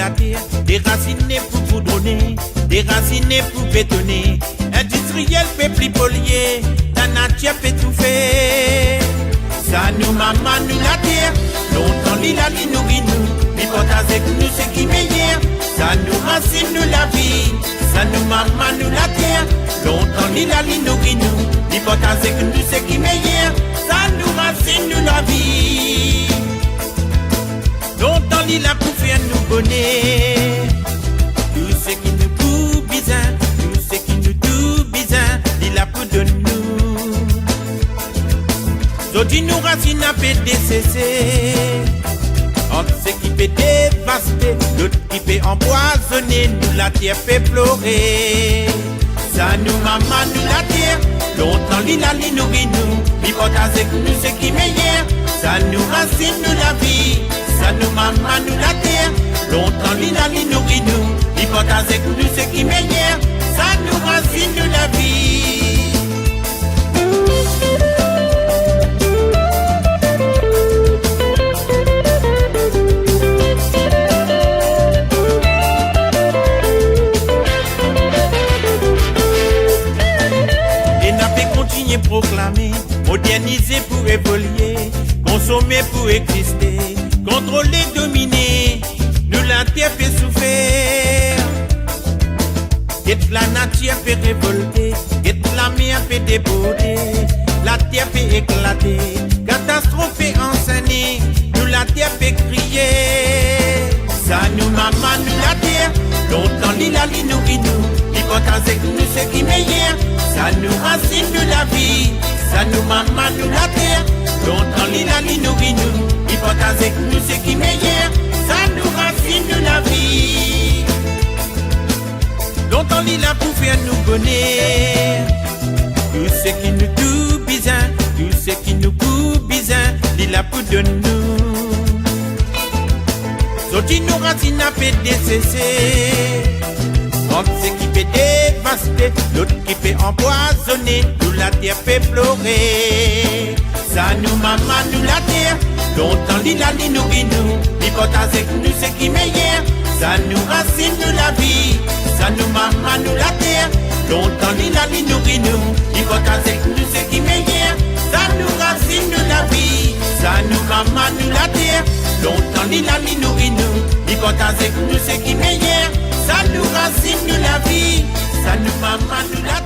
la terre, déraciné pour goudronner, déraciné pour bétonner. Industriel peuple polier, la nature fait tout faire. Ça nous maman nous la terre, longtemps li la li nourrit nous, li porte avec nous ce qui meilleur. Ça nous racine nous la vie, ça nous maman nous la terre, longtemps li la li nourrit nous, li porte avec nous ce qui meilleur. Ça nous racine nous la vie, longtemps li la pour faire nous bonnet. Tout ce qui nous coûte bizarre, tout ce qui nous doux bizarre, il a pour de nous. Zodi nous racine à PDCC, entre ce qui peut dévaster, l'autre qui peut empoisonner, nous la terre fait pleurer. Ça nous maman nous la terre, longtemps l'île li nourrit nous, il porte avec nous ce qui meilleur. Ça nous racine nous la vie, ça nous maman nous la terre, longtemps l'île li nourrit nous, il porte avec nous ce qui meilleur. Ça nous racine nous la vie. Proclamer, moderniser pour évoluer, consommer pour exister, contrôler, dominer, nous la terre fait souffrir. Et la nature fait révolter, et la mer fait déborder, la terre fait éclater, catastrophe fait enseigner, nous la terre fait crier. Ça nous maman nous la terre, longtemps l'île li nourrit nous, il porte avec nous ce qui meilleur. Ça nous racine nous la vie, ça nous maman nous la terre, longtemps l'île li nourrit nous, il porte avec nous ce qui meilleur. Ça nous racine nous la vie, longtemps l'île a pour faire nous bonheur. Tout ce qui nous doux bizarre, tout ce qui nous coûte bizarre, l'île a pour de nous. Zoti nous racine à PDCC, entre ce qui peut dévaster, l'autre qui peut empoisonner, nous la terre fait pleurer. Ça nous maman nous la terre, longtemps l'île li nourrit nous, il porte avec nous ce qui meilleur. Ça nous racine nous la vie, ça nous maman nous la terre, longtemps l'île li nourrit nous, il porte avec nous ce qui meilleur. Ça nous racine nous la vie, ça nous maman nous la terre, longtemps l'île li nourrit nous, il porte avec nous ce qui meilleur. Ça nous racine nous la vie, ça nous maman nous la